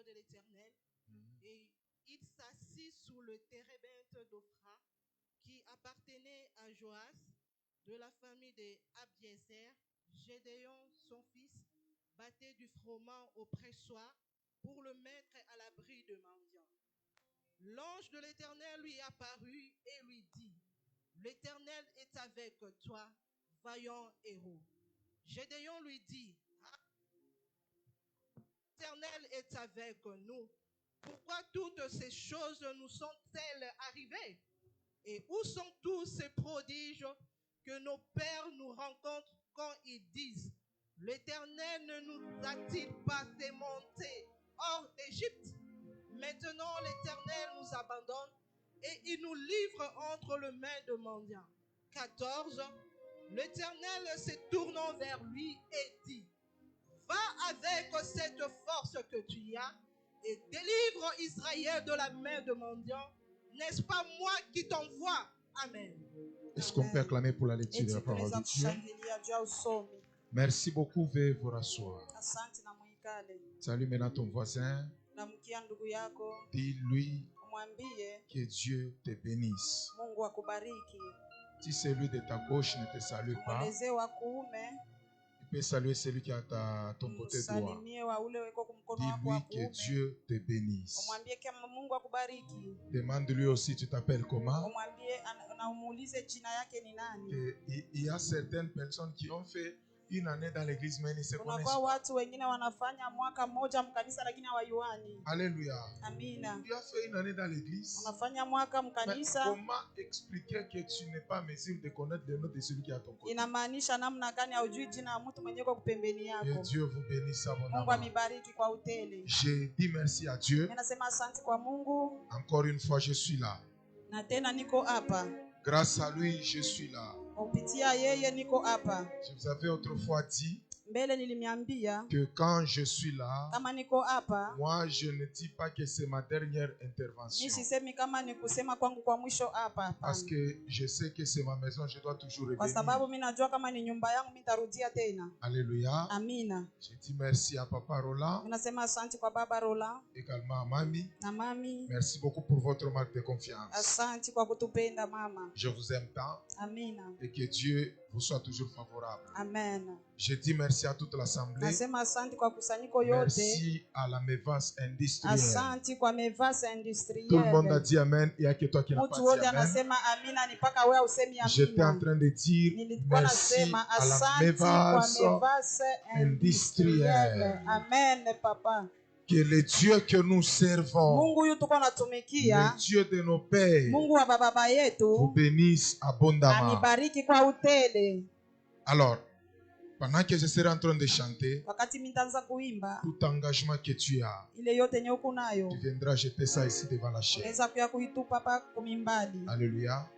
de l'Éternel. Et il s'assit sous le térébinthe d'Ophra, qui appartenait à Joas, de la famille d'Abiézer. Gédéon, son fils, battait du froment au pressoir pour le mettre à l'abri de mendiants. L'ange de l'Éternel lui apparut et lui dit: l'Éternel est avec toi, vaillant héros. Gédéon lui dit: l'Éternel est avec nous. Pourquoi toutes ces choses nous sont-elles arrivées? Et où sont tous ces prodiges que nos pères nous rencontrent quand ils disent: l'Éternel ne nous a-t-il pas fait monter hors d'Égypte? Maintenant l'Éternel nous abandonne et il nous livre entre les mains de mendiants. 14. L'Éternel se tournant vers lui et dit: va avec cette force que tu as et délivre Israël de la main de mendiants. N'est-ce pas moi qui t'envoie? Amen. Est-ce qu'on peut acclamer pour la lecture de la parole de Dieu? Merci beaucoup. Veuillez vous rasseoir. Salut maintenant ton voisin. Dis-lui que Dieu te bénisse. Si celui de ta gauche ne te salue pas, il peut saluer celui qui est à ton côté droit. Dis-lui que Dieu te bénisse. Demande-lui aussi, tu t'appelles comment? Il y a certaines personnes qui ont fait une année dans l'église, mais ils ne se connaissent pas. Alléluia. Tu as fait une année dans l'église, mais comment expliquer que tu n'es pas en mesure de connaître le nom de celui qui est à ton côté? Que Dieu vous bénisse abondamment. Je dis merci à Dieu. Encore une fois, je suis là. Grâce à lui, je suis là. Je vous avais autrefois dit que quand je suis là, moi je ne dis pas que c'est ma dernière intervention. Parce que je sais que c'est ma maison, je dois toujours revenir. Alléluia. Je dis merci à Papa Roland, également à Mamie. Merci beaucoup pour votre marque de confiance. Je vous aime tant. Et que Dieu vous soit toujours favorable. Amen. Je dis merci à toute l'assemblée. Merci à la Mevas industrielle. Tout le monde a dit Amen. Il n'y a que toi qui n'as pas dit Amen. J'étais en train de dire merci à la Mevas industrielle. Amen, papa. Que le Dieu que nous servons, le Dieu de nos pères, vous bénisse abondamment. Alors, pendant que je serai en train de chanter, tout engagement que tu as, tu viendras jeter ça ici devant la chaise. Alléluia.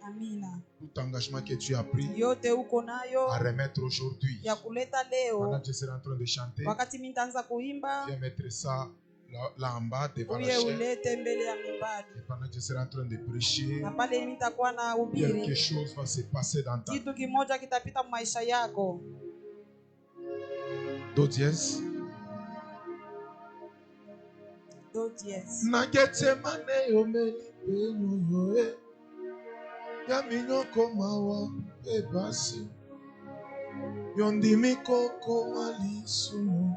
Tout engagement que tu as pris à remettre aujourd'hui, pendant que je serai en train de chanter, viens mettre ça là en bas devant la chaise. Et pendant que je serai en train de prêcher, quelque chose va se passer dans ta vie. Do dièse. Nagete mane omeli penyo yo ya minoko mawa ebasi yondimi koko malisumu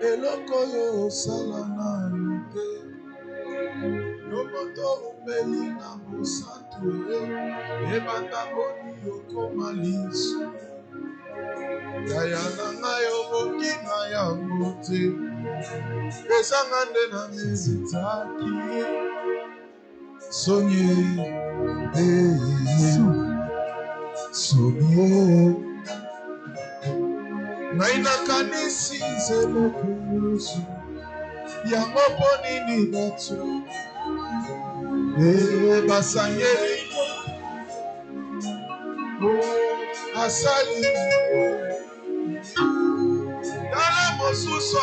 eloko yo sala na lute yomoto umeli na mosantu ebanda boni yoko malisumu yaya nanga yoboki na yango te ezanga nde na mezitaki sonye sonye ngai nakanisi nzemoko nyonso yango mpo nini bato basangeli asali tala mosusu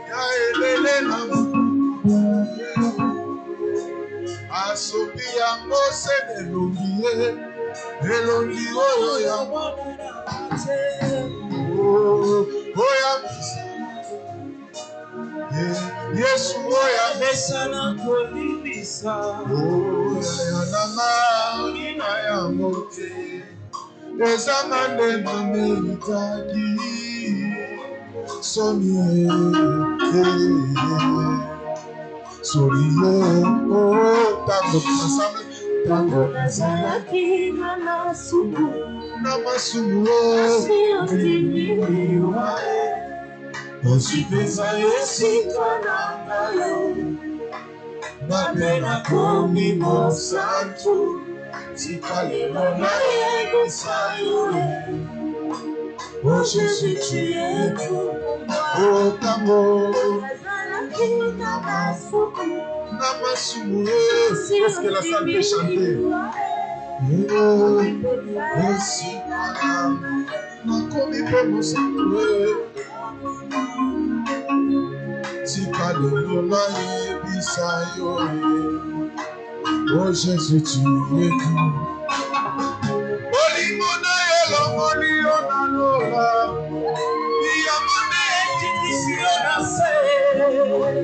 ya elele na asobi yango se elongi ye elongi oyo ya mwana oya misi Yesu oya mesana kolibisa. Oya nanga nina yango te. Ezanga nde namelitaki. Sonie Sorie oh tango ensemble. Tango nazalaki na masumu. Na masumu Asiyotimiwa Osipeza esika na ngayo Napena komi mosantu Tikalelo na yebisa yore Oh Jésus tu es tout pour moi Oh tango Nazalaki na masumu Na masumu Est-ce que la salle peut chanter Esika nakomi pe mosantu Tikalelo na yebisa yore Oh Jésus tu es tout Olimona elongoli onalola Iyamone ekitisi onase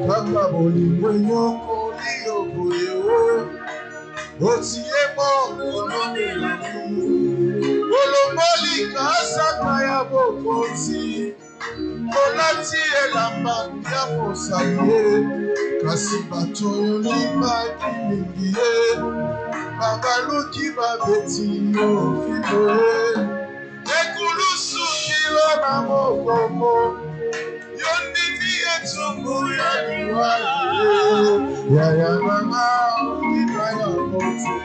Kaka bolingo nyokoli oboyewo Otie mononelaki Olomoli kasaka ya bokonzi Olati elamba ya mosaye Kasi bato oyo limbaki mingi ye Babaluki babeti yo filo Ekulusu kilo na mokomo Yondini etumbu ya liwali Yaya mama ina ya kote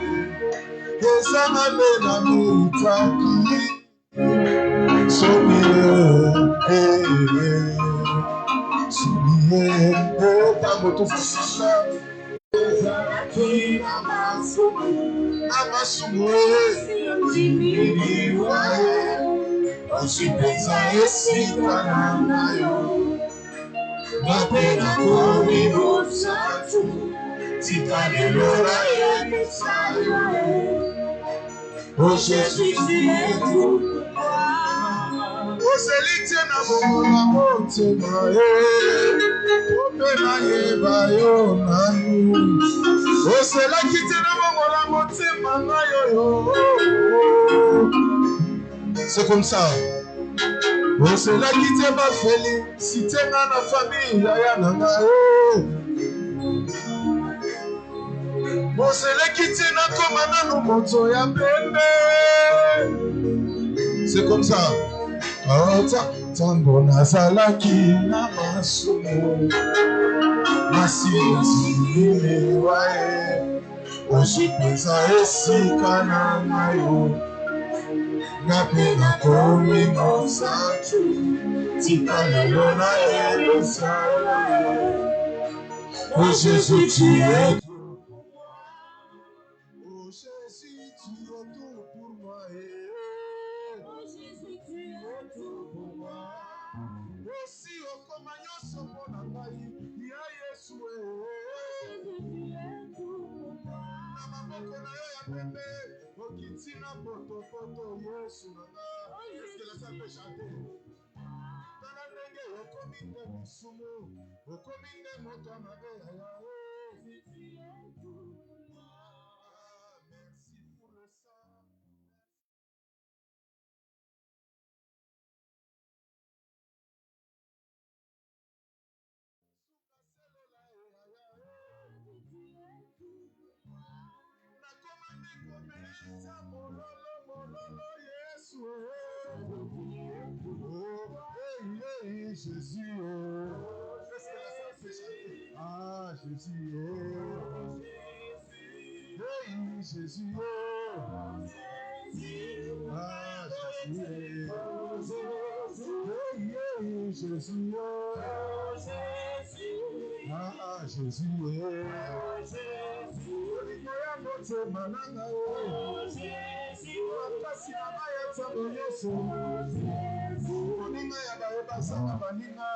Ezanga lela mitaki Sonie tango tufusisa Ezalaki na masumu Asiyotimiwa Osipeza esika na ngayo Napena komi mosantu Tikalelo na yebisa yore Oh Jésus tu es tout pour moi Oselite na bomola motema Opena yeba yo nanu Oselaki te na bomola motema na yo C'est comme ça Oselaki te bafeli Site nga na famille ya nanga Oselaki te na koma nanu moto ya pembe C'est comme ça Tango nazalaki na masumu Asiyotimiwa Osipeza esika na ngayo Napena komi mosantu Tikalelo na yebisa Oh Jésus tu es tout Oh Jésus tu es tout pour moi Oh Jésus tu es tout pour moi Aussi okoma nyonso mpona ngai ya Yesu Jésus tu es tout pour moi Na maboko na yo ya pembe okiti na potopoto Yesu nanga Est-ce que la salle peut chanter Tala ndenge okomi nde misumu Okomi nde moto mabe Jésus tu es tout pour moi Merci pour le sang Jésus, ah Jésus, Jésus, ah Jésus, ah Jésus, Oninga ya baeba sana baninga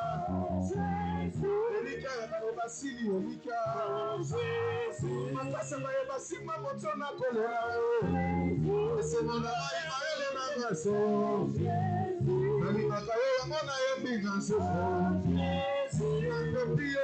Olika ya baeba sili olika Makasa baeba sima moto na kolera Esema na baeba ele na baso Nani makayo ya mona ya mbinga sefo Nangopiye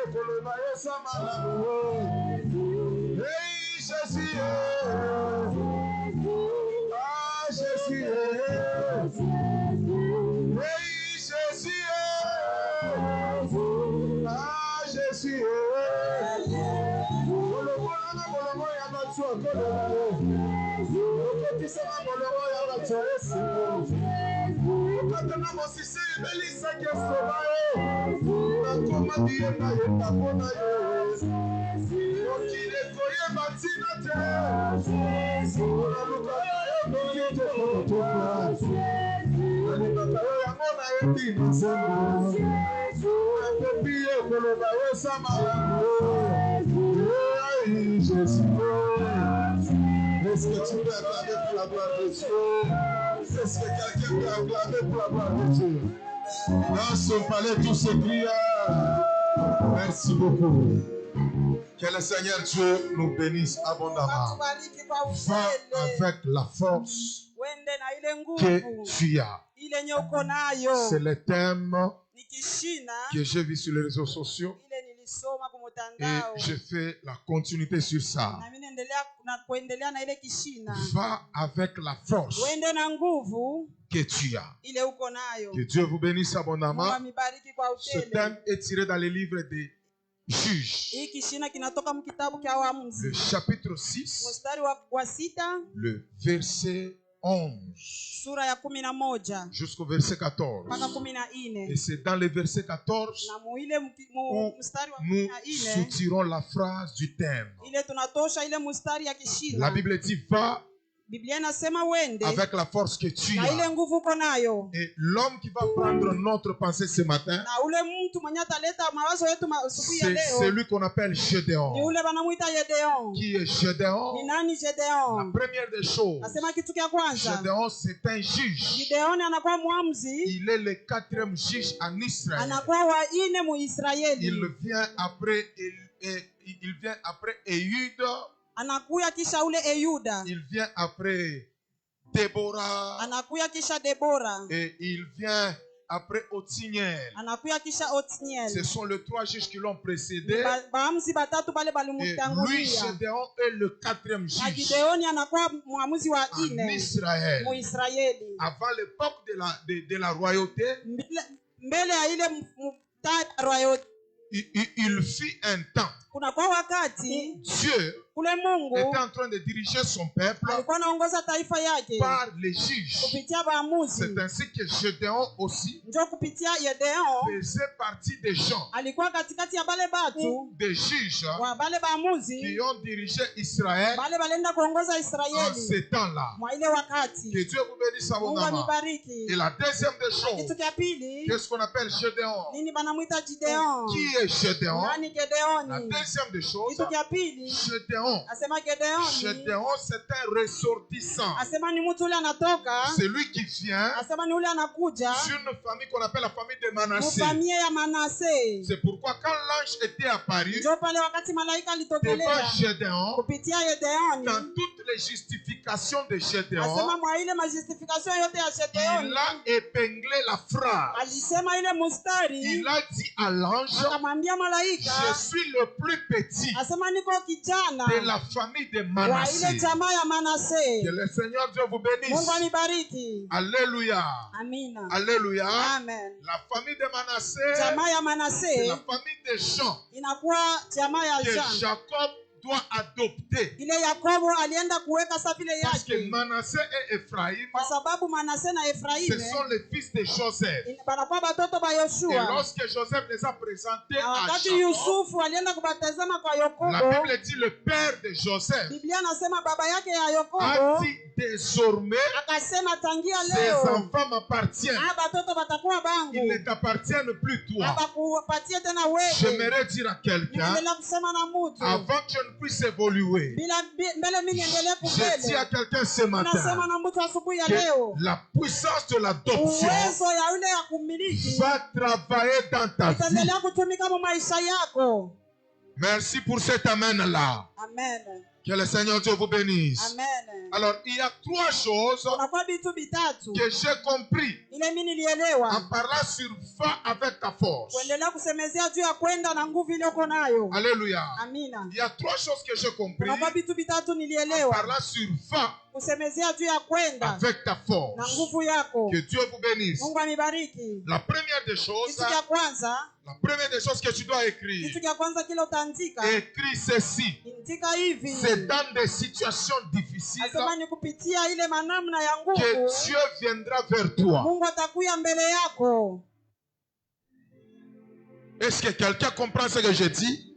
Est-ce que tu peux acclamer pour la gloire de Dieu? Est-ce que quelqu'un peut acclamer pour la gloire de Dieu? Dans son palais, tous se crient. Merci beaucoup. Que le Seigneur Dieu nous bénisse abondamment. Va avec la force que tu as. C'est le thème que j'ai vu sur les réseaux sociaux. Et je fais la continuité sur ça. Va avec la force que tu as. Que Dieu vous bénisse abondamment. Ce thème est tiré dans les livres des Juges. Le chapitre 6, le verset 11 jusqu'au verset 14. Et c'est dans le verset 14 où nous soutirons la phrase du thème. La Bible dit va avec la force que tu as. Et l'homme qui va prendre notre pensée ce matin, c'est celui qu'on appelle Gédéon. Qui est Gédéon? La première des choses, Gédéon c'est un juge. Il est le 4e juge en Israël. Il vient après Ehud. Il vient après Déborah. Et il vient après Othniel. Ce sont les 3 juges qui l'ont précédé. Et lui, Gédéon, est le 4e juge en Israël. Avant l'époque de la royauté, il fit un temps où Dieu était en train de diriger son peuple par les juges. C'est ainsi que Gédéon aussi faisait partie des gens, des juges qui ont dirigé Israël en ces temps-là. Que Dieu vous bénisse abondamment. Et la deuxième des choses, qu'est-ce qu'on appelle Gédéon? Qui est Gédéon? La deuxième des choses, Gédéon, c'est un ressortissant. C'est lui qui vient d'une famille qu'on appelle la famille de Manassé. C'est pourquoi quand l'ange était apparu devant Gédéon, dans toutes les justifications de Gédéon, il a épinglé la phrase. Il a dit à l'ange, je suis le plus petit de la famille de Manassé. Que le Seigneur Dieu vous bénisse. Alléluia. Alléluia. Amen. La famille de Manassé, c'est la famille des gens que Jacob doit adopter. Parce que Manassé et Ephraïm, ce sont les fils de Joseph. Et lorsque Joseph les a présentés à Jacob, la Bible dit le père de Joseph a dit désormais ces enfants m'appartiennent. Ils ne t'appartiennent plus toi. J'aimerais dire à quelqu'un, avant que je ne puisse évoluer, je dis à quelqu'un ce matin que la puissance de l'adoption va travailler dans ta vie. Merci pour cet amen là. Amen. Que le Seigneur Dieu vous bénisse. Amen. Alors, il y a 3 choses que j'ai compris en parlant sur va avec ta force. Alléluia. Il y a 3 choses que j'ai compris en parlant sur va avec ta force. Que Dieu vous bénisse. La première des choses que tu dois écrire, écris ceci. C'est dans des situations difficiles que Dieu viendra vers toi. Est-ce que quelqu'un comprend ce que je dis?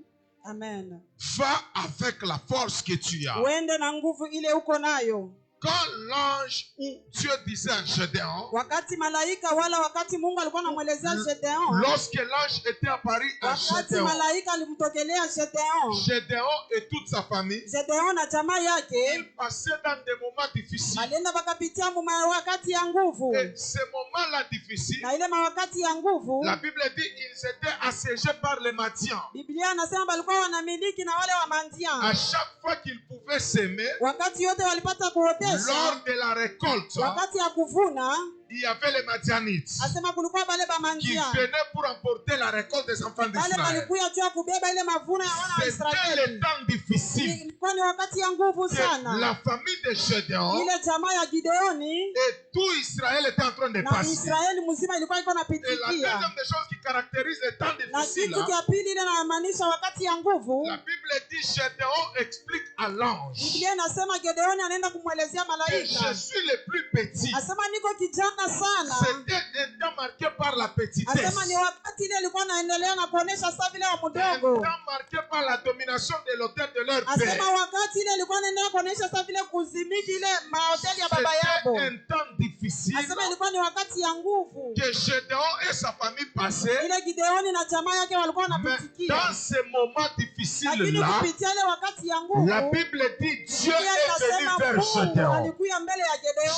Amen. Va avec la force que tu as. Quand l'ange ou Dieu disait à Gédéon, lorsque l'ange était apparu à Gédéon, Gédéon et toute sa famille, ils passaient dans des moments difficiles. Et ces moments-là difficiles, la Bible dit qu'ils étaient assiégés par les Madians. À chaque fois qu'ils pouvaient s'aimer, lors de la récolte, il y avait les Madianites qui venaient pour emporter la récolte des enfants d'Israël. C'était le temps difficile que la famille de Gédéon et tout Israël était en train de passer. Et la deuxième des choses qui caractérise le temps difficile, la Bible dit Gédéon explique à l'ange que je suis le plus petit. C'était un temps marqué par la petitesse. Un temps marqué par la domination de l'autel de leur père. C'était un temps difficile que Gédéon et sa famille passaient. Mais dans ces moments difficiles-là, la Bible dit Dieu est venu vers Gédéon.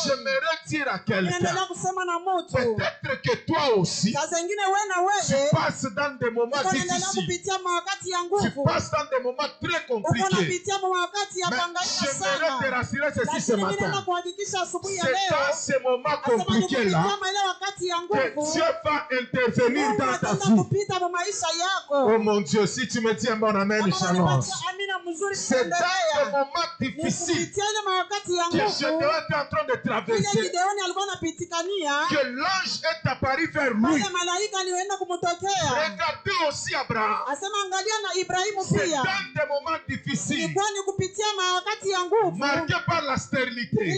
J'aimerais dire à quelqu'un, peut-être que toi aussi, tu passes dans des moments difficiles. Tu passes dans des moments très compliqués. Mais j'aimerais te rassurer ceci ce matin. C'est dans ces moments compliqués-là que Dieu va intervenir dans ta vie. Oh mon Dieu, si tu me dis un bon amen, j'annonce. C'est dans ces moments difficiles que Gédéon est en train de traverser que l'ange est apparu vers lui. Regardez aussi Abraham. C'est dans des moments difficiles, marqués par la stérilité,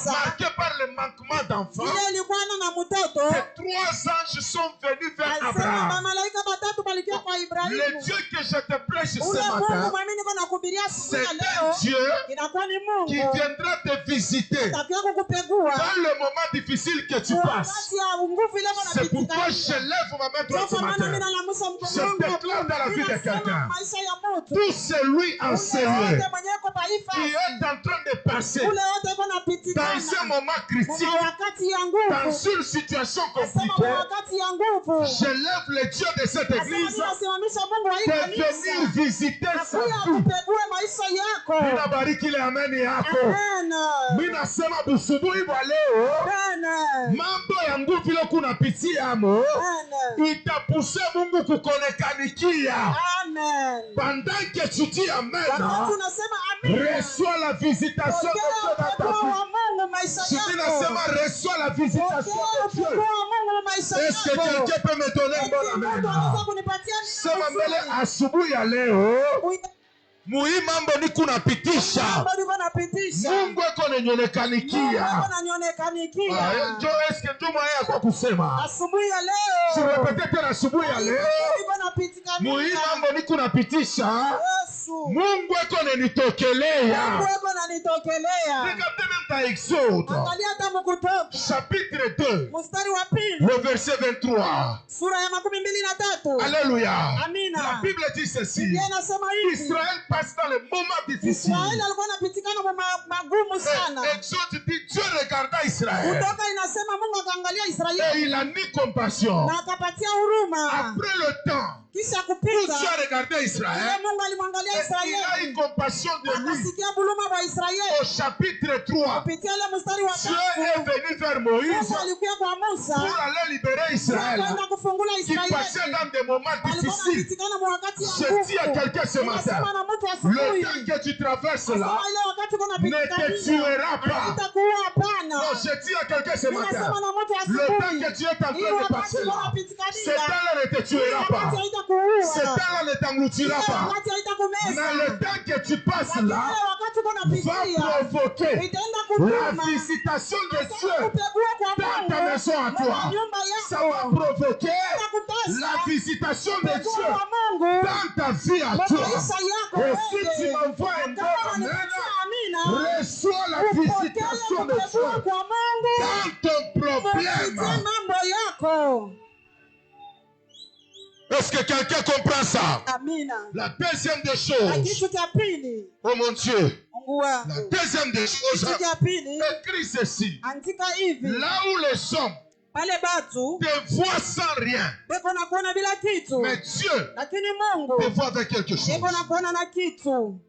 marqués par le manquement d'enfants, que 3 anges sont venus vers Abraham. Le Dieu que je te prêche ce matin, c'est un Dieu qui viendra te visiter dans le moment difficile que tu passes. C'est pourquoi je lève ma main droite ce matin. Je déclare dans la vie de quelqu'un, tout celui enseigné qui est en train de passer dans un moment critique, dans une situation compliquée, je lève le Dieu de cette église de venir visiter sa vie. Ninabariki le amen yako. Minasema busubuhi bwa leo, mambo ya nguvu ile kunapitia mo itapuse Mungu kukonekanikia. Pendant que tu dis amen, reçois la visitation de Dieu dans ta vie. Je dis nasema reçois la visitation de Dieu. Est-ce que quelqu'un peut me donner un bon amen? Sema mbele asubuhi ya leo, muhi mambo ni kunapitisha, Mungu eko nenionekanikia. Njo eske njo mwaya kwa kusema asubuhi ya leo, surepete tena asubuhi ya leo, muhi mambo ni kunapitisha, Mungu eko nenitokelea. Regardez même dans Exode chapitre 2 le verset 23. Alléluia. La Bible dit ceci: Israël passe dans le moment difficile. Exode dit Dieu regarda Israël et il a mis compassion. Après le temps, Kisha Où kupita Dieu a regardé Israël, Mungu alimwangalia il a Israeli eu compassion de lui. akasikia buluma wa Israeli. Au chapitre 3, Kupitia ile mstari wa Dieu est 3 venu vers Moïse Mungu alikuja kwa Musa pour aller libérer Israël, kwenda kufungula qui Israeli. passait dans des moments Alikuwa difficiles. anapitikana mwa wakati ya Je dis à nguvu. quelqu'un ce matin, Ninasema na mtu le asubuhi. temps que tu traverses là Nasema ile wakati uko ne te unapitikana tuera pas. haitakuwa hapana. Non, je dis à quelqu'un ce matin, Ninasema na mtu le temps asubuhi. que tu es en train Ile de wakati passer uko là, unapitikana ce temps-là ne te tuera pas. wakati haitakuua. Ce temps-là ne t'engloutira Ile pas. wakati haitakumeza. Mais le temps que tu passes Lakini là ile wakati uko va unapitia provoquer itaenda la kutuma visitation de Dieu kupegua kwa dans ta Mungu maison à na toi. nyumba Ça yako. va provoquer Itakutesa la visitation de kupegua Dieu kwa Mungu dans ta vie à kwa toi. maisha yako Et si wewe. tu m'envoies un bon Kama amen, unanipatia amina, reçois la upokee visitation de kupegua Dieu kwa Mungu dans ton kupitia problème. mambo yako. Est-ce que quelqu'un comprend ça? Amina. La deuxième des Na choses, kitu cha pili, oh mon Dieu, Mungu wangu, la deuxième des choses, kitu cha pili écrit ceci. andika hivi, Là où les hommes pale batu te voient sans rien, beko na kuona bila kitu, mais Dieu lakini Mungu te voit avec quelque chose. beko na kuona na kitu.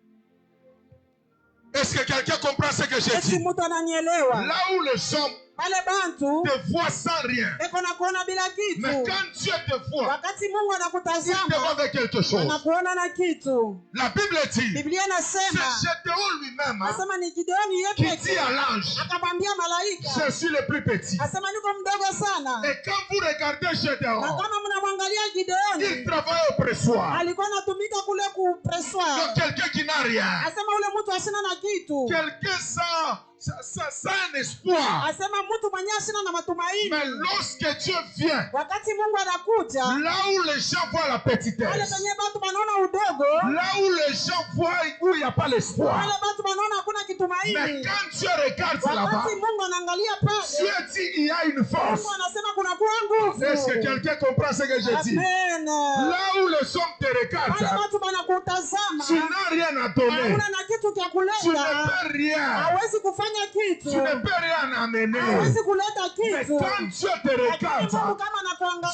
Est-ce que quelqu'un comprend ce que j'ai Esi dit? mtu ananielewa? Là où les hommes Pale bantu te voient sans rien, beko na kuona bila mais kitu, quand Dieu te voit, wakati Mungu il te voit anakutazama avec quelque chose. anakuona na kitu. La Bible dit, Biblia c'est inasema, Gédéon lui-même asema ni Gideoni qui yeye dit à l'ange, akamwambia malaika, je suis le plus petit. asema niko mdogo sana. Et quand vous regardez Na Gédéon, kama mnamwangalia il Gideoni travaille au pressoir. alikuwa anatumika kule kupreswa, Donc quelqu'un qui n'a rien, asema ule mtu asina na kitu, quelqu'un sans un espoir. asema mtu mwenye asina na matumaini. Mais lorsque Dieu vient, Wakati Mungu anakuja là où les gens voient la pale petitesse, penye batu banaona udogo, là où les gens voient où il n'y a pas l'espoir. pale batu banaona hakuna Mais kitumaini. quand Dieu regarde là-bas, Wakati Mungu anaangalia Dieu pale, dit il y a une force. Mungu anasema kuna kuwa nguvu. Est-ce que quelqu'un comprend ce que je dis? Amen. Là où les hommes te Pale regardent, batu banakutazama, tu n'as rien à donner. hakuna na kitu cha Tu ne kuleta, peux rien. hawezi kufanya Tu kitu, ne peux rien amener. hawezi kuleta Mais kitu. quand Dieu te Lakini Mungu regarde, kama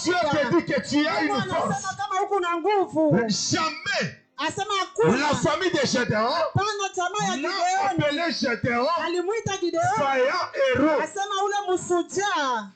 Dieu te anakuangalia, dit que tu as Mungu une force. anasema kama huku na nguvu, Jamais asema la hakuna. famille de Gédéon Hapana, jamaa ya n'a Gideoni appelé Gédéon alimuita Gideoni, vaillant héros. asema ule msujaa.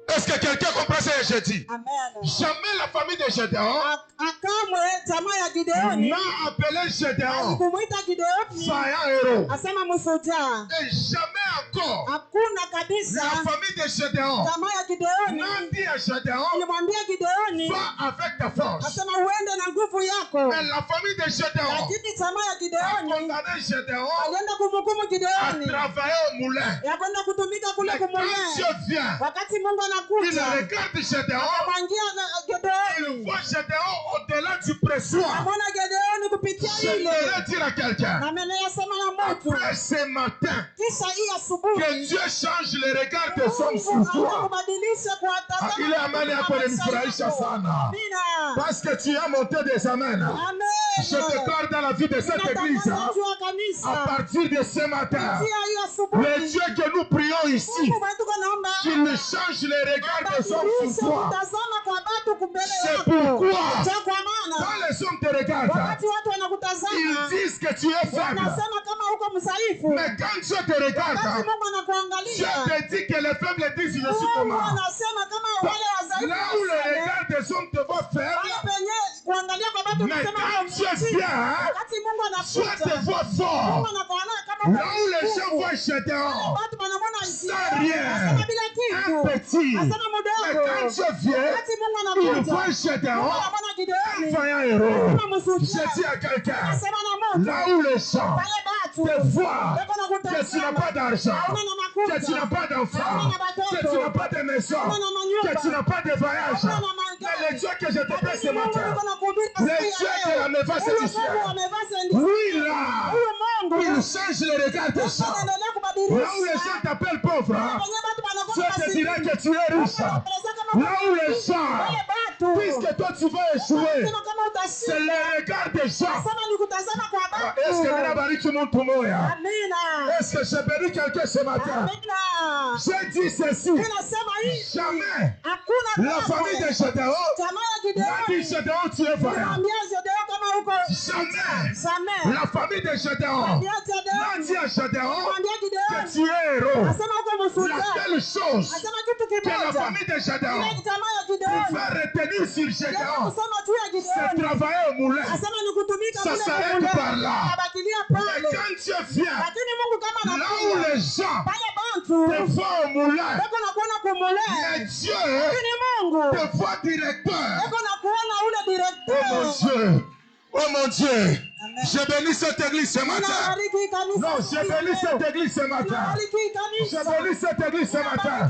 Est-ce que quelqu'un comprend ce que je dis? Amen. Jamais la famille de Gédéon Akamwe jamaa ya Gideoni n'a appelé Gédéon alikumuita Gideoni, vaillant héros. asema msujaa. Et jamais encore Hakuna la kabisa famille de Gédéon jamaa ya Gideoni n'a dit à Gédéon, ilimwambia Gideoni, va avec ta force. asema uende na nguvu yako. Mais la famille de Gédéon Lakini jamaa ya a Gideoni condamné Gédéon alienda kumhukumu à Gideoni travailler au moulin. ya kwenda kutumika kule Mais quand kumulea. Dieu vient, Wakati Mungu il anakuja regarde Gédéon, akamwangia il Gideoni, voit Gédéon au-delà du pressoir. amwona Gideoni kupitia ile. J'aimerais dire à quelqu'un, Na ameneyasema na mtu après ce matin, kisha hii que asubuhi Dieu change le regard des hommes sur Mungu toi. atakubadilisha kuwatazama Ah, ile amani yako inanifurahisha sana. Amina. Parce que tu as monté des amens. Amen. Je déclare dans la vie de cette église, Ninatangaza juu ya à kanisa partir de ce matin, kupitia hii le asubuhi, Dieu que nous prions ici, Mungu wetu naomba qu'il change le regard des hommes abadilishe sur toi. kutazama kwa watu kumbele C'est yako. pourquoi, Cha kwa maana quand les hommes te regardent, wakati watu ils wanakutazama disent que tu es faible. wanasema kama uko msaifu. Mais quand Dieu te Wakati regarde, Mungu Dieu anakuangalia, te dit que les faibles disent je suis Mungu comment. anasema kama wale wazaifu Là où le waseme, regard des hommes te voit pale faible, penye kuangalia kwa watu mais kusema quand Dieu vient, wakati Mungu Dieu te anakuja, voit Mungu fort. anakuona kama Là où les gens nguvu. voient Gédéon, Watu wanamwona sans rien, asema bila un kitu, petit. asema Mais mdogo. quand Dieu vient, Wakati Mungu il anakuja, voit Mungu Gédéon, anamwona Gideoni, vaillant héros. kama Je msujaa. dis à quelqu'un, Asema na moto, là où les gens pale batu te voient beko na que tu n'as kutazama, pas d'argent, hauna na makuta, que tu n'as pas d'enfants, que tu n'as pas de maison, que tu n'as pas de voyage. hauna na Mais magari. le Dieu que je te prie ce Mungu matin, yuko na kuhubiri le siku Dieu ya de leo. la maison Huyu Mungu satisfaite, amevaa sendisi. oui là, Huyu Mungu il change le regard des gens. anaendelea Là où les kubadilisha. gens t'appellent pauvre, Kwenye watu wanakuwa Dieu te masikini. dira que tu tu es riche, là où les gens, puisque toi tu vas échouer, c'est le regard des gens. Est-ce que j'ai béni quelqu'un ce matin? J'ai dit ceci. Jamais la famille de Gédéon n'a dit Gédéon tu es vaillant. Jamais la famille de Gédéon n'a dit à Gédéon que tu es héros. La seule chose que la famille de Gédéon pouvait retenir sur Gédéon, c'est travailler au moulin. Ça s'arrête par là. Et quand Dieu vient, là où les gens te voient au moulin, mais Dieu te voit directeur. Oh mon Dieu, je bénis cette église ce matin. Non, je bénis cette église ce matin. Je bénis cette église ce matin.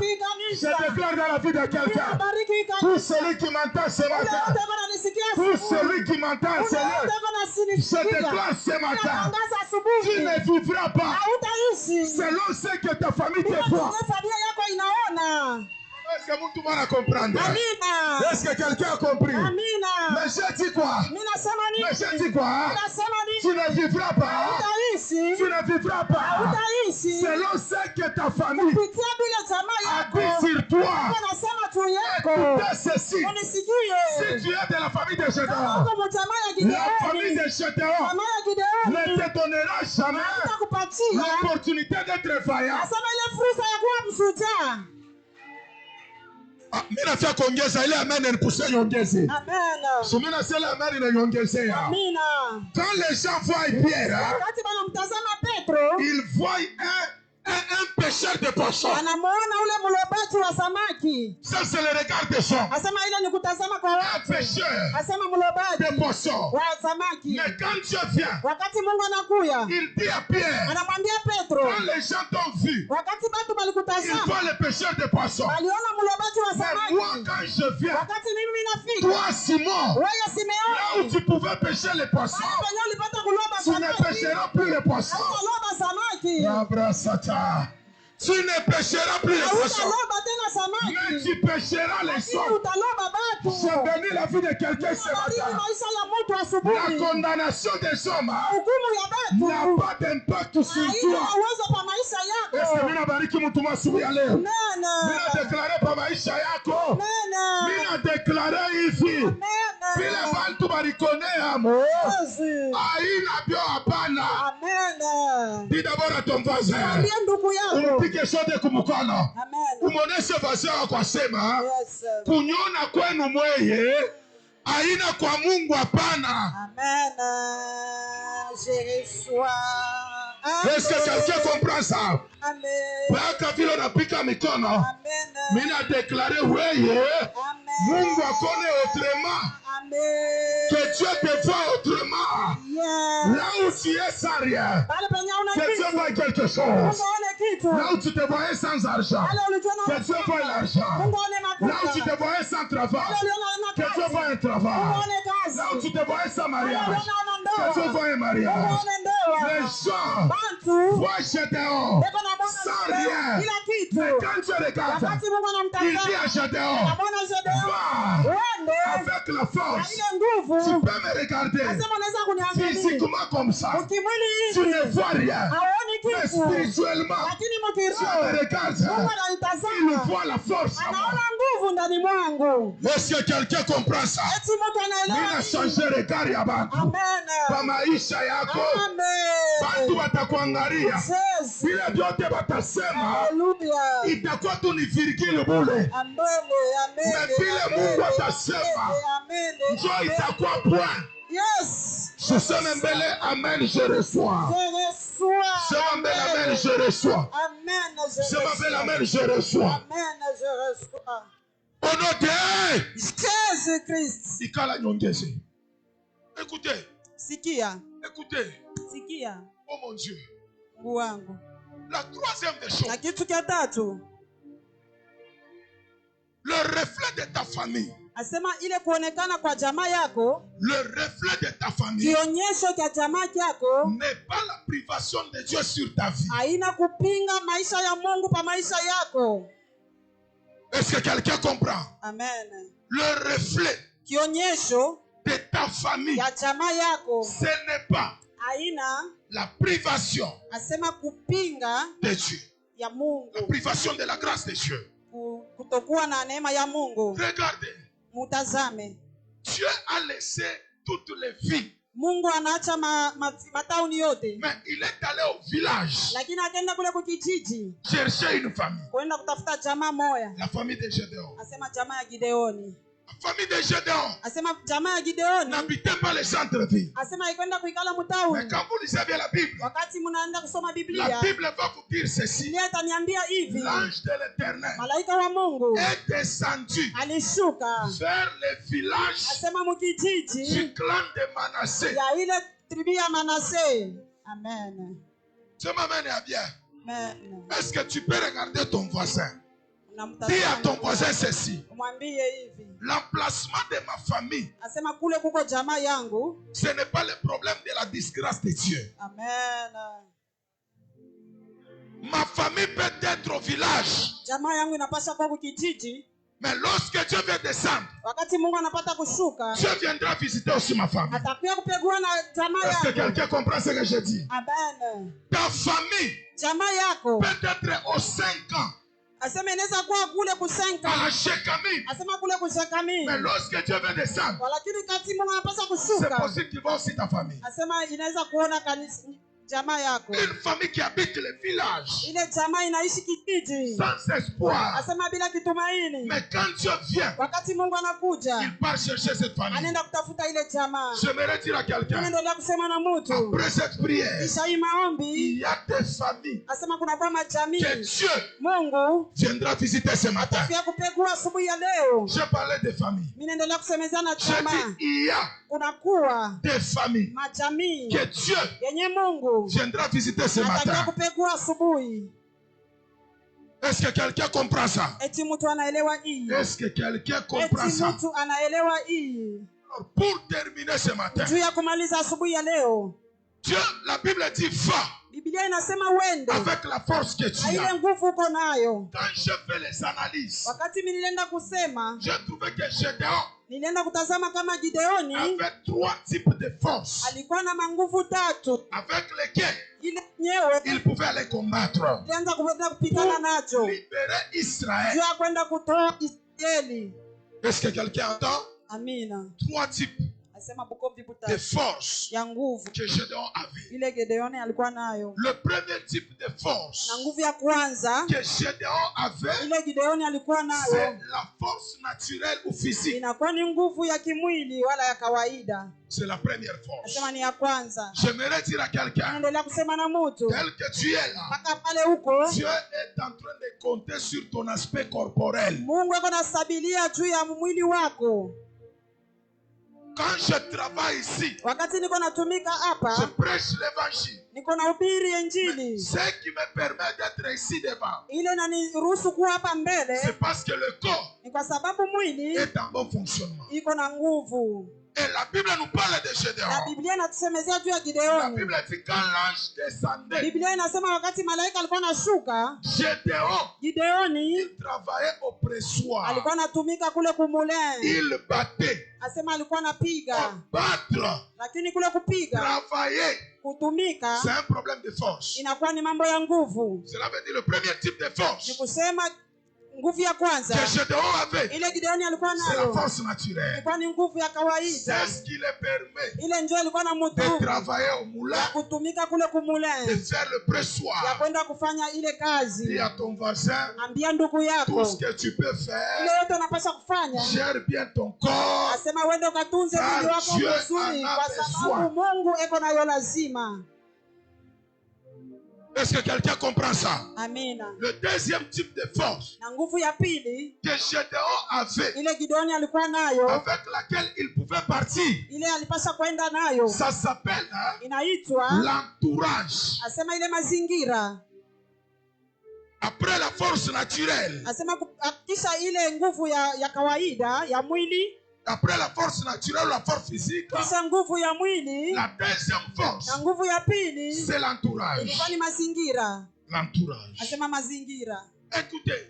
Je déclare dans la vie de quelqu'un, pour celui qui m'entend ce matin, pour celui qui m'entend, Seigneur, je déclare ce matin, tu ne vivras pas selon ce que ta famille te voit. Est-ce que tout le monde a compris? Est-ce que quelqu'un a compris? Mais j'ai dit quoi? Mais j'ai dit quoi? Tu ne vivras pas. Tu ne vivras pas selon ce que ta famille a dit sur toi. Écoutez ceci. Si tu es de la famille de Gédéon, la famille de Gédéon ne te donnera jamais l'opportunité d'être vaillant. Mina fia kuongeza ile amen nipuse nyongeze. Amen. So mina sema amen na nyongeze ya. Amina. Quand les gens voient Pierre, wakati wanamtazama Petro, ils voient un pêcheur de poisson. Anamuona ule mlobaji wa samaki. Ça c'est le regard des gens. Asema ile ni kutazama kwa watu. Un pêcheur. Asema mlobaji de poisson. Wa samaki. Mais quand Dieu vient, wakati Mungu anakuya, il dit à Pierre, anamwambia Petro, quand les gens t'ont vu, wakati watu walikutazama, ils voient le pêcheur de poisson. Waliona mlobaji wa samaki. Mais moi quand je viens, wakati mimi nafika, toi Simon, wewe Simeon, là où tu pouvais pêcher les poissons, tu ne pêcheras plus les poissons. Tu ne pêcheras plus les poissons, mais tu pêcheras les sommes. Je bénis la vie de quelqu'un ce matin. La condamnation des hommes n'a pas d'impact sur toi. Est-ce que mina bariki mtu masubuhi ya leo? Mina deklare pa maisha yako. Mina deklare hivi. Vile bantu barikonea mo. Aina bio hapana. Dis d'abord à ton voisin. Umpige sote kumukono. Umuoneshe voisin wako asema. Kunyona kwenu mweye. Aina kwa Mungu hapana. Amen. Je reçois. Est-ce que quelqu'un comprend ça? Amen. Baka vile unapika mikono. Amen. Mina déclaré weye. Mungu akone autrement. Amen. Que Dieu te voit autrement. Yes. Là où tu es sans rien, que Dieu voit quelque chose. Là où tu te voyais sans argent, que Dieu voit l'argent. Là où tu te voyais sans travail, que Dieu voit un travail. Là où tu te voyais sans mariage, que Dieu voit un mariage. Les gens voient Gédéon sans rien. Mais quand tu regardes, il dit à Gédéon, va avec la force. Tu peux me regarder physiquement comme ça. Tu ne vois rien. Mais spirituellement, tu me regardes. Il voit la force. Est-ce que quelqu'un comprend ça? Il a changé le regard yaba. Kwa maisha yako. Bantu watakuangalia. Vile vyote watasema. Itakuwa tu ni virgule bure. Mais vile Mungu atasema. Njoo itakuwa point. Yes. Je sème mbele, amen, je reçois. Je reçois. Sème mbele, amen, je reçois. Amen, je reçois. Sème mbele, amen, je reçois. Amen, je reçois. Au nom de Jésus-Christ. Ikala nyongeze. Écoutez. Sikia. Écoutez. Sikia. Oh mon Dieu. Wangu. La troisième des choses. Na kitu cha tatu. Le reflet de ta famille. Asema ile kuonekana kwa jamaa yako. Le reflet de ta famille. Kionyesho cha jamaa yako. N'est pas la privation de Dieu sur ta vie. Haina kupinga maisha ya Mungu pa maisha yako. Est-ce que quelqu'un comprend? Amen. Le reflet kionyesho de ta famille, ya jamaa yako, ce n'est pas aina la privation asema kupinga de Dieu, ya Mungu, la privation de la grâce de Dieu. Kutokuwa na neema ya Mungu. Regardez, mutazame, Dieu a laissé toutes les villes. Mungu anaacha matauni yote. Mais il est allé au village. Lakini akaenda kule kukijiji. Chercher une famille. Kwenda kutafuta jamaa moja. La famille de Gédéon. Asema jamaa ya Gideoni. La famille de Gédéon. Asema jamaa ya Gideoni. N'habitait pas les centres-villes. Asema ikwenda kuikala mtauni. Mais quand vous lisez bien la Bible. Wakati mnaenda kusoma Biblia. La Bible va vous dire ceci. Biblia itaniambia hivi. L'ange de l'Éternel. Malaika wa Mungu. Est descendu. Alishuka. Vers les villages. Asema mkijiji. Du clan de Manassé. Ya ile tribu ya Manassé. Amen. Tu m'amènes à bien. Amen. Est-ce que tu peux regarder ton voisin? Dis à ton voisin ceci. L'emplacement de ma famille, ce n'est pas le problème de la disgrâce de Dieu. Amen. Ma famille peut être au village. Mais lorsque Dieu vient descendre, Dieu viendra visiter aussi ma famille. Est-ce que quelqu'un comprend ce que je dis? Amen. Ta famille peut être aux 5 ans. Asema inaweza kuwa kule kusenka. Asema kule kushekami. Mais lorsque Dieu veut descendre, walakini kati Mungu anapaswa kushuka. C'est possible qu'il va aussi ta famille. Asema inaweza kuona kanisa jamaa yako. Une famille qui habite le village. Ile jamaa inaishi kijiji. Sans espoir. Asema bila kitumaini. Mais quand Dieu vient, wakati Mungu anakuja, il part chercher cette famille. Anaenda kutafuta ile jamaa. J'aimerais dire à quelqu'un. Ninaendelea kusema na mtu. Après cette prière, kisha hii maombi, il y a des familles. Asema kuna kwa majamii. Que Dieu Mungu viendra visiter ce matin. Pia kupegua asubuhi ya leo. Je parlais des familles. Mimi naendelea kusemezana jamaa. Je dis il y a kunakuwa des familles. Majamii. Que Dieu yenye Mungu viendra visiter ce matin. Est-ce que quelqu'un comprend ça? Est-ce que quelqu'un comprend ça? Alors, pour terminer ce matin, Dieu, la Bible dit va avec la force que tu as. Quand je fais les analyses, j'ai trouvé que Gédéon avait 3 types de forces avec lesquelles il pouvait aller combattre pour libérer Israël. Est-ce que quelqu'un entend? 3 types de force que Gédéon avait. Le premier type de force que Gédéon avait, c'est la force naturelle ou physique. C'est la première force. J'aimerais dire à quelqu'un, tel que tu es là, Dieu est en train de compter sur ton aspect corporel. Quand je travaille ici, je prêche l'évangile. Ce qui me permet d'être ici devant, c'est parce que le corps est en bon fonctionnement. Et la Bible nous parle de Gédéon. La Bible dit quand l'ange descendait, Gédéon, il travaillait au pressoir. Il battait. Battre, travailler, c'est un problème de force. Cela veut dire le premier type de force que Gédéon avait, c'est la force naturelle. C'est ce qui le permet de travailler au moulin, de faire le pressoir. Dis à ton voisin, tout ce que tu peux faire, gère bien ton corps, car Dieu en a besoin. Est-ce que quelqu'un comprend ça? Amen. Le deuxième type de force que Gédéon avait, avec laquelle il pouvait partir, ça s'appelle l'entourage. Après la force naturelle, après la force naturelle ou la force physique, la deuxième force, c'est l'entourage. L'entourage. Écoutez,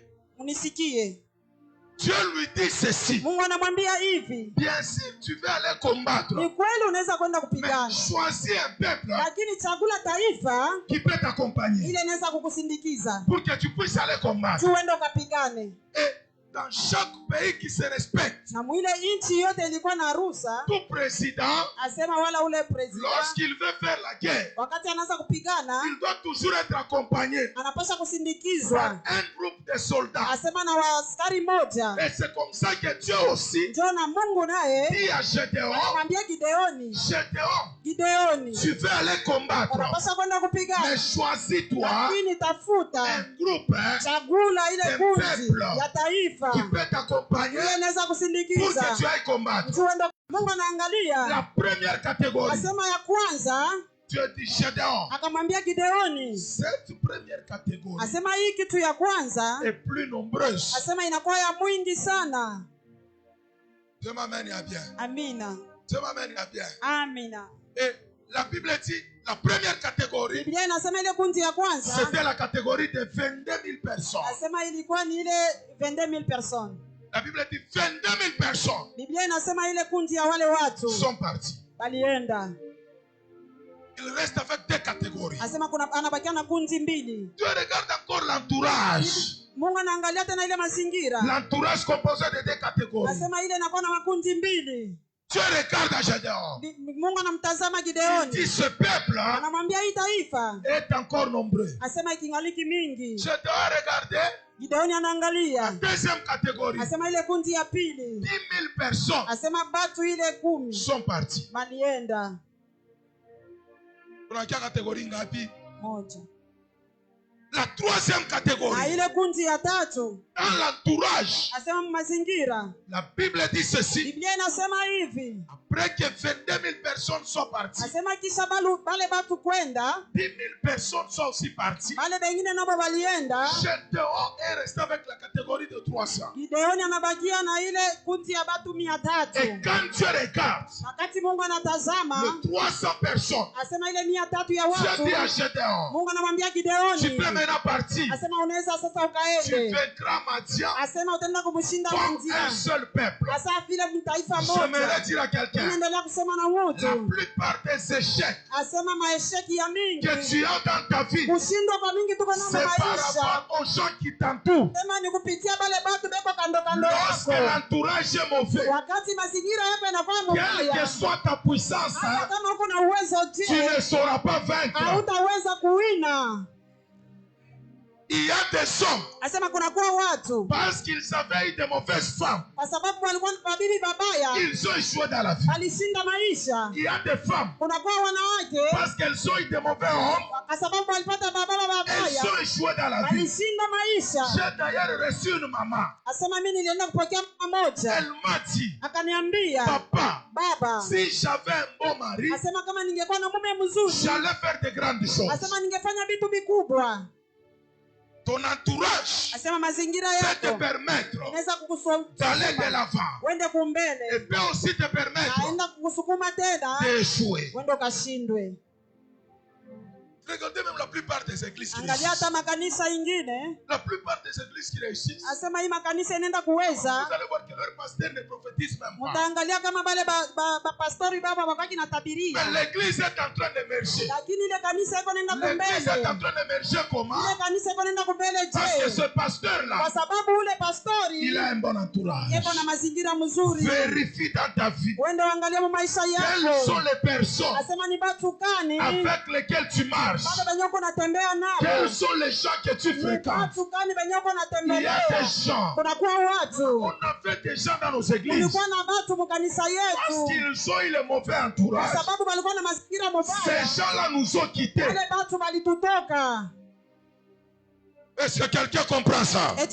Dieu lui dit ceci. Mungu anamwambia hivi. Bien sûr, tu veux aller combattre. Ni kweli unaweza kwenda kupigana. Mais choisis un peuple. Lakini chagula taifa qui peut t'accompagner. Ile inaweza kukusindikiza. Pour que tu puisses aller combattre. Tuende ukapigane. Et dans chaque pays qui se respecte, na mwile nchi yote ilikuwa na ruhusa, tout président, asema wala ule president, lorsqu'il veut faire la guerre, wakati anaanza kupigana, il doit toujours être accompagné, anapaswa kusindikizwa par un groupe de soldats. Asema na waaskari moja. Et c'est comme ça que Dieu aussi ndio na Mungu naye dit à Gédéon, anamwambia Gideoni, Gideoni, tu veux aller combattre, unapaswa kwenda kupigana, mais choisis-toi lakini tafuta un groupe, chagula ile kundi ya taifa qui peut t'accompagner pour que tu ailles combattre. Mungu anaangalia la première catégorie. Asema ya kwanza, Dieu dit Gédéon, akamwambia Gideoni, cette première catégorie, asema hii kitu ya kwanza est plus nombreuse. Asema inakuwa ya mwingi sana. Dieu m'amène à bien. Amina. Dieu m'amène à bien. Amina. Et la Bible dit la première catégorie, Biblia inasema ile kundi ya kwanza, c'était la catégorie de 22 000 personnes. Asema ilikuwa ni ile 22 000 personnes. La Bible dit 22 000 personnes. Biblia inasema ile kundi ya wale watu sont partis. Balienda. Il reste avec deux catégories. Asema kuna anabakia na kundi mbili. Dieu regarde encore l'entourage. Mungu anaangalia tena ile mazingira. L'entourage composé de deux catégories. Asema ile inakuwa na makundi mbili. Dieu regarde à Gédéon. Mungu anamtazama Gideoni. Il dit ce peuple anamwambia hii taifa est encore nombreux. Asema ikingaliki mingi. Gédéon regarde. Gideoni anaangalia. La deuxième catégorie. Asema ile kundi ya pili. 10 000 personnes. Asema batu ile 10 sont partis. Malienda. Kuna catégorie ngapi? Moja. La troisième catégorie. Na ile kundi ya tatu. Dans l'entourage. Asema mazingira. La Bible dit ceci. Biblia inasema hivi. Après que 22 000 personnes sont parties. Asema kisha bale batu kwenda. 10 000 personnes sont aussi parties. Bale bengine nabo balienda. Gédéon est resté avec la catégorie de 300. Gideoni anabakia na ile kundi ya batu 300. Et quand Dieu regarde. Wakati Mungu anatazama. Les 300 personnes. Asema ile 300 ya watu. Dieu dit à Gédéon. Mungu anamwambia Gideoni. Tu peux maintenant partir. Asema unaweza sasa ukaende. Tu vaincras Madian. Asema utaenda kumshinda Madian. Un seul peuple. Asa vile mtaifa moja. J'aimerais dire à quelqu'un. Ninaendelea kusema na mtu. La plupart des échecs. Asema maesheki ya mingi. Que tu as dans ta vie. Kushindwa kwa mingi tuko na maisha. C'est par rapport aux gens qui t'entourent. Sema ni kupitia bale batu beko kando kando yako. Lorsque l'entourage est mauvais. Wakati mazingira yako yanakuwa mabaya. Quelle que soit ta puissance. Kama uko na uwezo je. Tu ne sauras pas vaincre. Hautaweza kuwina. Il y a des hommes. Asema kuna kuwa watu. Parce qu'ils avaient de mauvaises femmes. Kwa sababu walikuwa na bibi babaya. Ils ont échoué dans la vie. Alishinda maisha. Il y a des femmes. Kuna kuwa wanawake. Parce qu'elles ont eu de mauvais hommes. Kwa sababu walipata baba babaya. Elles ont échoué dans la vie. Alishinda maisha. J'ai d'ailleurs reçu une maman. Asema mimi nilienda kupokea mama moja. Elle m'a dit. Akaniambia. Papa. Baba. Si j'avais un bon mari. Asema kama ningekuwa na mume mzuri. J'allais faire de grandes choses. Asema ningefanya vitu vikubwa. Ton entourage asema mazingira peut yako te permettre inaweza kukusukuma d'aller de l'avant. uende kumbele. Et peut aussi te permettre aenda kukusukuma tena d'échouer. uende ukashindwe. Regardez même la plupart des églises qui angalia hata makanisa ingine, la plupart des églises qui réussissent, asema hii makanisa inaenda kuweza. vous allez voir que leur pasteur ne prophétise même pas. Mtaangalia kama bale pastori baba wakati natabiria. Mais l'église est en train d'émerger. Lakini ile kanisa iko nenda kumbele. L'église est en train d'émerger comment? Ile kanisa iko nenda kumbele je? Parce que ce pasteur là, kwa sababu ule pastori il a un bon entourage. Yeko na mazingira mzuri. Vérifie dans ta vie. Uende uangalie maisha yako. Quelles sont les personnes asema ni batu gani avec lesquelles tu marches? Quels sont les gens que tu fréquentes? Il y a des gens. On avait des gens dans nos églises. Parce qu'ils ont eu le mauvais entourage. Ces gens-là nous ont quittés. Est-ce que quelqu'un comprend ça? Je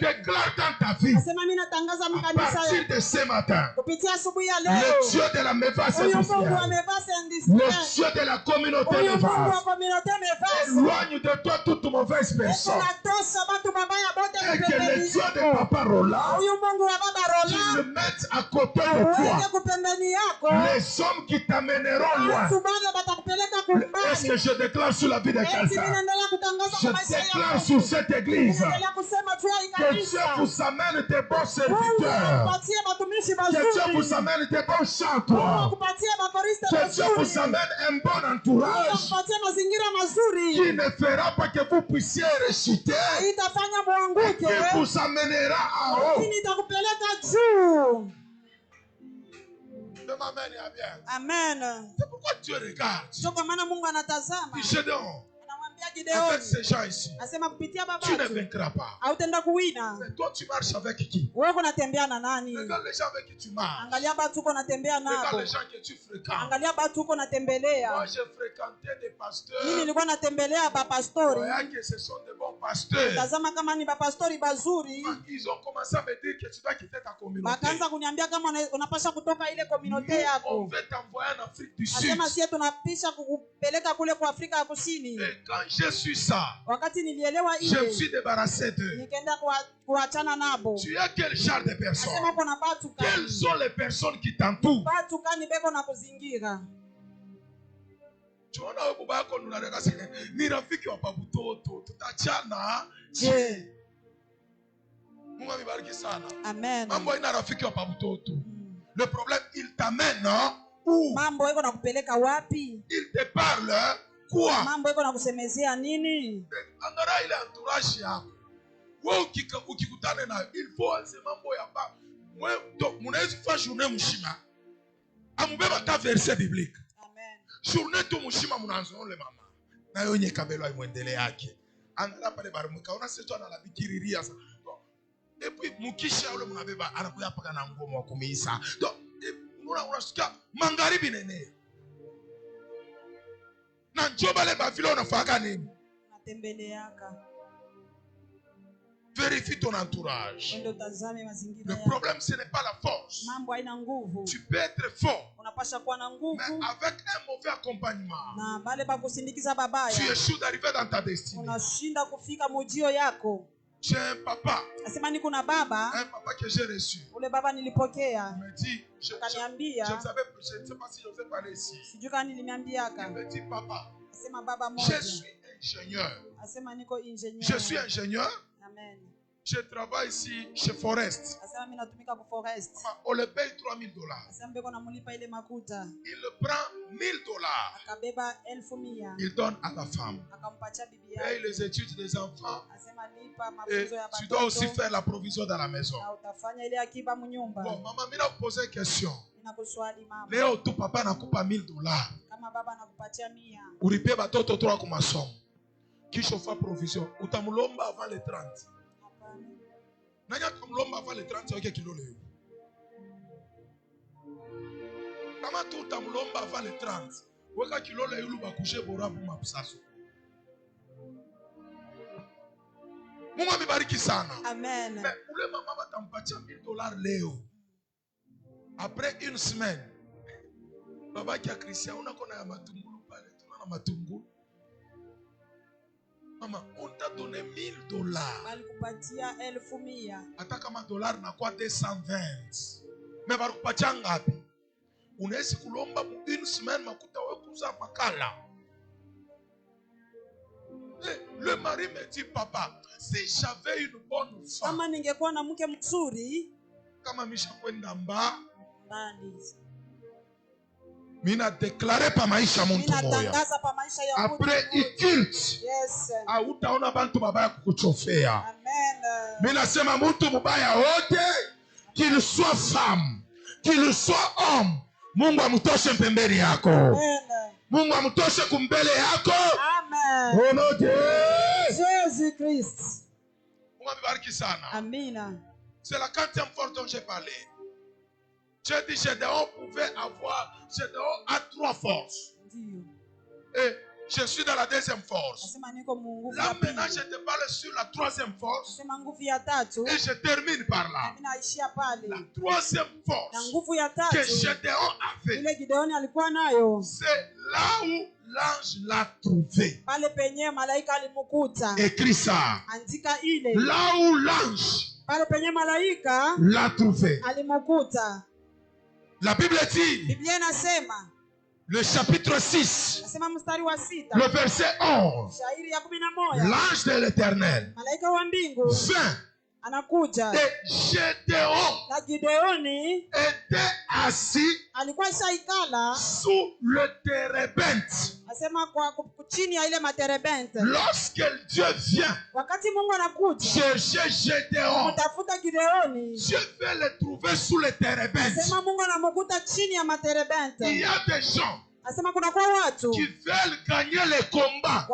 déclare dans ta vie, à partir de ce matin, le Dieu de la Mévasse le Dieu de la communauté Mévasse éloigne de toi toute mauvaise personne. Et que le Dieu de Papa Roland, tu le mettes à côté de toi. Les hommes qui t'amèneront loin. Est-ce que je déclare sur la vie de quelqu'un? Je déclare sur cette église que Dieu vous amène des bons serviteurs. Que Dieu vous amène des bons chanteurs. Que Dieu vous amène un bon entourage qui ne fera pas que vous puissiez réchuter, qui vous amènera en haut. Amen. C'est pourquoi Dieu regarde. Avec ces gens ici, tu ne vaincras pas. Mais toi, tu marches avec qui? Regarde les gens avec qui tu marches. Regarde les gens que tu fréquentes. Moi, j'ai fréquenté des pasteurs. Voyez que ce sont des bons pasteurs. Ils ont commencé à me dire que tu dois quitter ta communauté. On veut t'envoyer en Afrique du Sud. Et quand j'ai su ça, je me suis débarrassé d'eux. Tu as quel genre de personnes? Quelles sont les personnes qui t'entourent? Tu vois, ni rafiki wa babutoto tutachana. Mungu amebariki sana. Amen. Mambo ina rafiki wa babutoto. Le problème, il t'amène où? Mambo iko nakupeleka wapi? Il te parle quoi? Mambo iko nakusemezea nini? Angara ile entourage yako. Wewe ukikutana na il faut anze mambo ya ba. Wewe mnaweza kufanya journée mshima. Amubeba ta verset biblique. Amen. Journée tu mshima mnaanza le mama. Na yonye kabelo aimwendele yake. Angala pale baramuka ona seto analabikiriria sasa. Et puis mukisha ule mnabeba anakuya paka na ngoma wa kumiisa. Donc unasikia magharibi nene. Na njoba le bavilo unafaka nini? Unatembeleaka. Vérifie ton entourage. Le problème, ce n'est pas la force. Tu peux être fort, mais avec un mauvais accompagnement, tu échoues d'arriver dans ta destinée. J'ai un papa. Un papa que j'ai reçu. Il me dit, je ne sais pas si je vous ai parlé ici. Il me dit, papa, je suis ingénieur. Je suis ingénieur. Amen. Je travaille ici chez Forest. On le paye $3,000. Il prend $1,000. Il donne à la femme. Et les études des enfants. Et tu dois aussi faire la provision dans la maison. Bon, maman, je vais vous poser une question. Léo, tu papa n'a pas $1,000. Uripe batoto 3 comme somme. Qui chauffe provision. Utamulomba avant les 30. Nanya kumulomba avant les 30 c'est kilo leo. Kama tu utamulomba avant les 30. Weka kilo leo yulu bakushe bora pour mapisaso. Mungu amebariki sana. Amen. Mais ule mama batampatia $1,000 leo. Après une semaine. Baba kia Christian unakona ya matungulu pale. Tuna na matungulu. Maman, on t'a donné $1,000. Hata kama dollar na kwa 220. Mais barukupatia ngapi? Unaweza kulomba une semaine makuta wewe kuza makala. Le mari me dit, papa, si j'avais une bonne femme. Kama ningekuwa na mke mzuri, kama misha kwenda mbali. Mina déclaré pa maisha muntu moya. Après ikilt. Yes. Hautaona bantu babaya kukuchofea. Amen. Mina sema muntu mubaya wote, qu'il soit femme, qu'il soit homme, Mungu amutoshe pembeni yako. Amen. Mungu amutoshe kumbele yako. Amen. Au nom de Jésus Christ. Mungu amebariki sana. Amina. C'est la 4e fois dont j'ai parlé. J'ai dit, Gédéon pouvait avoir, Gédéon a 3 forces. Et je suis dans la 2e force. Là maintenant, je te parle sur la 3e force. Et je termine par là. La 3e force que Gédéon avait, c'est là où l'ange l'a trouvé. Écris ça. Là où l'ange l'a trouvé. La Bible dit, le chapitre 6, le verset 11, l'ange de l'Éternel vint et Gédéon était assis sous le térébinthe. Lorsque Dieu vient chercher Gédéon, Dieu veut le trouver sous le térébinthe. Il y a des gens qui veulent gagner les combats,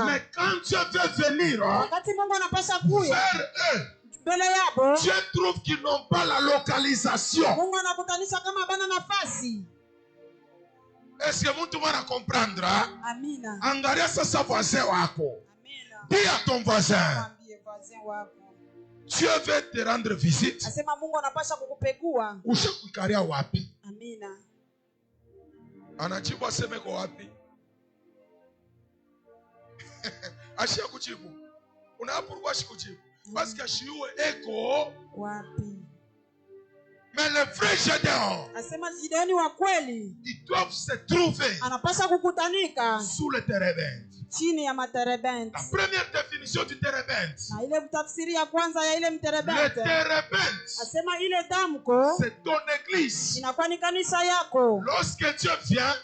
mais quand Dieu veut venir vers eux, Dieu trouve qu'ils n'ont pas la localisation. Est-ce que tu vas comprendre? Angalia sasa voisin wako. Dis à ton voisin, Dieu veut te rendre visite. Ushakuikaria wapi? Anajibu aseme kwa wapi? Ashia kujibu. Unapurwa shikujibu. Parce que shiwe eko wapi? Mais le vrai Gédéon, ils doivent se trouver sous le térébinthe. La première définition du térébinthe, le térébinthe, c'est ton église. Lorsque Dieu vient,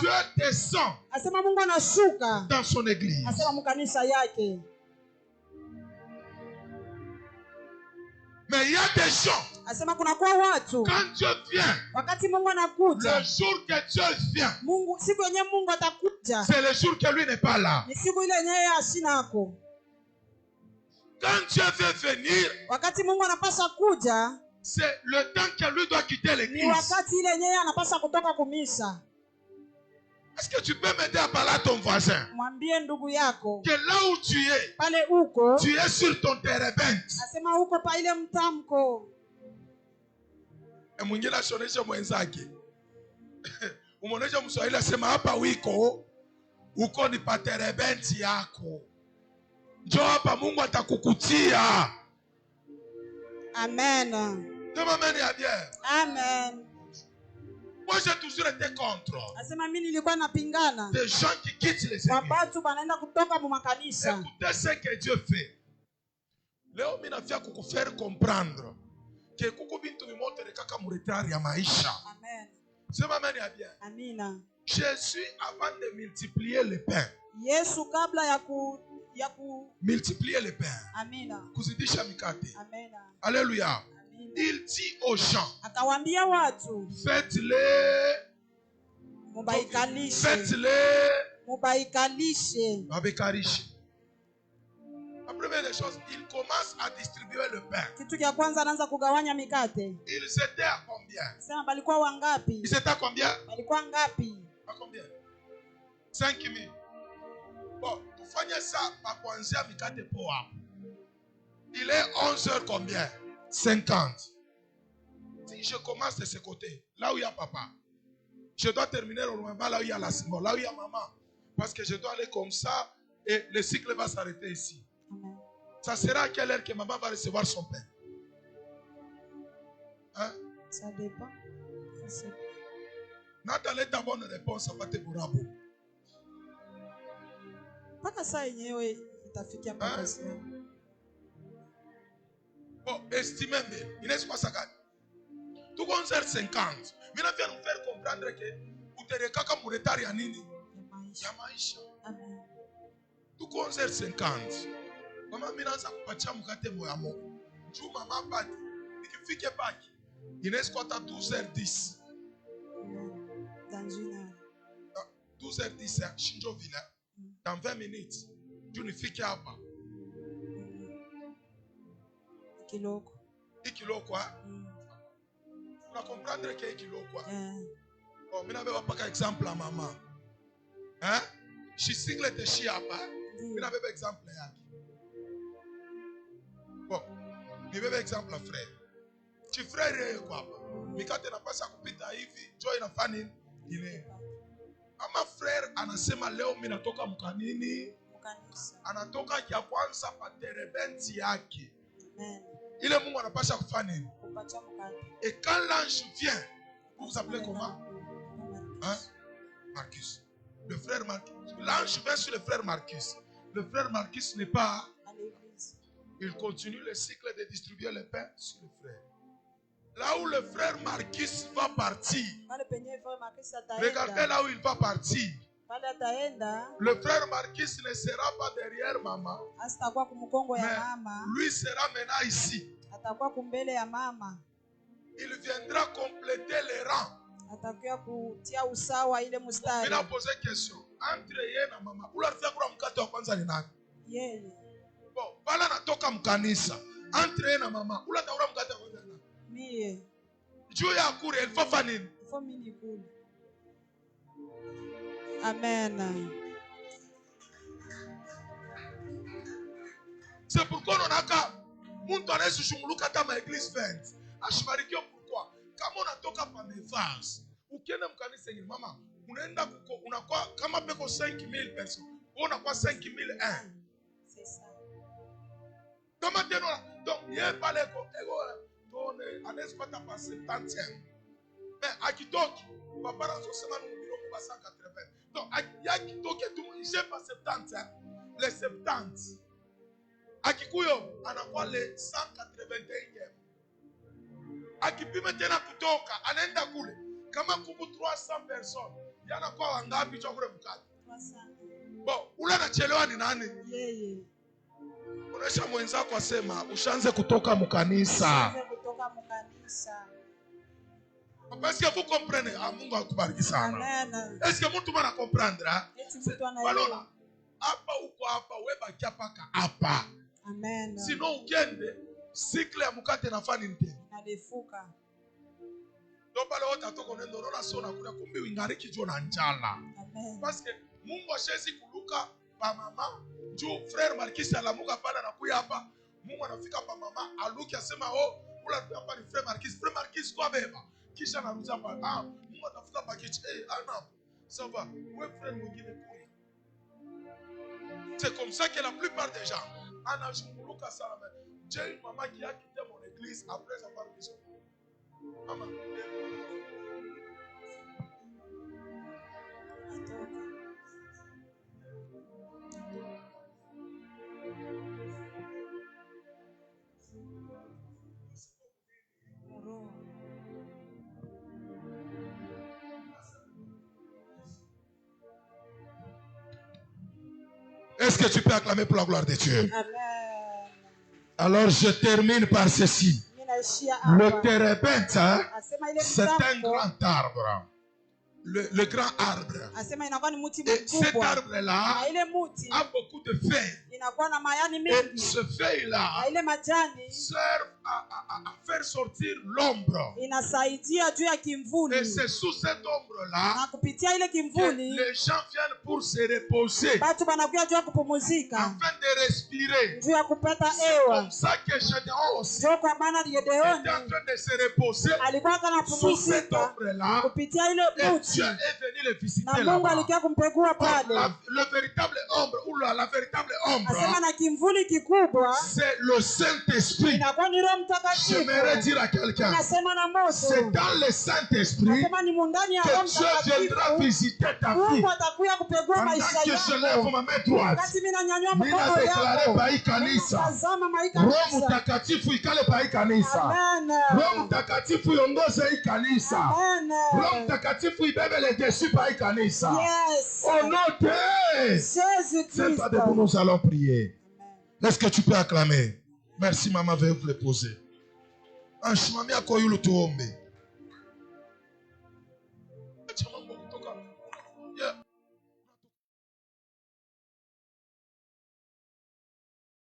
Dieu descend dans son église. Mais il y a des gens, quand Dieu vient, le jour que Dieu vient, c'est le jour que lui n'est pas là. Quand Dieu veut venir, c'est le temps que lui doit quitter l'église. Est-ce que tu peux m'aider à parler à ton voisin? Que là où tu es sur ton térébinthe. Et mwingine ashonesha mwenzake. Umonesha Mswahili asema hapa wiko uko ni pa térébinthe yako. Njoo hapa Mungu atakukutia. Amen. Demain amen ya bien. Amen. Moi j'ai toujours été contre des gens qui quittent les églises. Écoutez ce que Dieu fait. Leo mimi nafia kukufaire comprendre que kuko bintu bimotere kaka muretari ya maisha. Amen. Sema amen ya bien. Amina. Jésus avant de multiplier le pain. Yesu kabla ya multiplier le pain. Amina. Kuzidisha mikate. Amina. Alléluia. Il dit aux gens, faites-les, La première des choses, il commence à distribuer le pain. Ils étaient à combien? Ils étaient à combien? À combien? 5 000. Bon, tu fais ça par kuanzia mikate po hapo. Il est 11h combien? 50. Si je commence de ce côté, là où il y a papa, je dois terminer normalement là où il y a la Simon, là où il y a maman. Parce que je dois aller comme ça et le cycle va s'arrêter ici. Amen. Ça sera à quelle heure que maman va recevoir son pain? Hein? Ça dépend. Nathalie, ta bonne réponse, ça va te bourrabo. Paka saa yenyewe itafikia mpaka sasa. Bon, estimez bien. Il est 60. Tu conserves 50. Mais là, viens nous faire comprendre que vous te kaka muretari ya nini? Ya maisha. Amen. Tu conserves 50. Mama minaanza kupatia mkate moya moko. Juu mama pati. Nikifike paki. Inaweza kuwa 12h10. Dans une heure. 12h10 Shinjo Villa. Dans 20 minutes. Juu nifike hapa. Kiloko. Ikilo quoi? On va comprendre que ikilo quoi? Bon, je vais pas exemple à maman. Hein? Je single de chiapa. Je vais pas exemple à bon, je vais exemple à frère. Tu frère quoi? Mais quand tu n'as pas ça kupita hivi, joy na fani ile. Ama frère anasema leo mimi natoka mkanini? Anatoka kia kwanza pa terebenti yake. Amen. Il est Mungu anapasha kufanya nini? Et quand l'ange vient, vous vous appelez comment? Hein? Marcus. Le frère Marcus. L'ange vient sur le frère Marcus. Le frère Marcus n'est pas à l'église. Il continue le cycle de distribuer le pain sur le frère. Là où le frère Marcus va partir. Regardez là où il va partir. Le frère Marcus ne sera pas derrière maman. Mais lui sera maintenant ici. Il viendra compléter les rangs. Il a posé une question. Entre yeye na mama, ulafia kula mkate wa kwanza ni nani? Yeye. Bon, bala natoka mkanisa. Entre yeye na mama, ulataura mkate wa kwanza ni nani? Mie. Juu ya kule, il faut faire nini? Il faut mini kule. Amen. C'est pourquoi on a qu'à mtu anaweza kushunguluka kama église vente. Ashibarikiwe pourquoi? Kama unatoka pa mevase, ukienda mkanisa yenye mama, unaenda kuko unakuwa kama peko 5000 personnes, unakuwa 5001. C'est ça. Kama teno donc yeye pale ko tone anaweza pata pa 70. Mais akitoki papa anasema ni milioni 180. Donc akitoki tu j'ai pas 70. Les 70. Akikuyo anakuwa le 181. Akipima tena kutoka anaenda kule kama kubu 300 personnes yanakuwa wangapi cha kule mkate 300. Bon, ule anachelewa ni nani? Yeye. Unaisha mwenzako asema ushaanze kutoka mkanisa. Parce que vous comprenez, Mungu akubariki sana. Amen. Est-ce que mtu mwana comprendre? Balona. Hapa uko hapa weba kiapaka hapa. Amen. Sinon ukiende cycle ya mkate nafani nte. Inadefuka. Ndio pale wote atoko nendo rona sona kuna kumbi wingariki jo na njala. Amen. Parce que Mungu ashezi kuluka pa mama, jo frère Marcus alamuka pale na kuya hapa. Mungu anafika pa mama, aluki asema oh, ula hapa ni frère Marcus. Frère Marcus kwa beba. Kisha anarudia hapa. Mungu atafika pa kichi. Ana. Ça va. Ouais frère mwingine kuya. C'est comme ça que la plupart des gens anashunguluka sana. J'ai une maman qui a quitté mon église après avoir besoin. Maman. Est-ce que tu peux acclamer pour la gloire de Dieu? Amen. Alors je termine par ceci. Le térébinthe, c'est un grand arbre. Le grand arbre. Et cet arbre-là a beaucoup de feuilles. Et ce feuille-là sert à faire sortir l'ombre. Et c'est sous cette ombre-là que les gens viennent pour se reposer, afin de respirer. C'est comme ça que Gédéon aussi était en train de se reposer sous cette ombre-là. Et Dieu est venu le visiter là-bas. Le véritable ombre ou la véritable ombre, c'est le Saint-Esprit. J'aimerais dire à quelqu'un, c'est dans le Saint-Esprit que Dieu viendra visiter ta vie. Pendant que je lève ma main droite, Mina déclaré Pai Kanisa, Roho Mtakatifu ikale Pai Kanisa, Roho Mtakatifu iongoze Kanisa, Roho Mtakatifu ibebe le dessus Pai Kanisa. Au nom de Jésus-Christ. C'est pas debout, nous allons prier. Est-ce que tu peux acclamer? Merci maman, veuillez vous le poser. Un chemin à quoi tu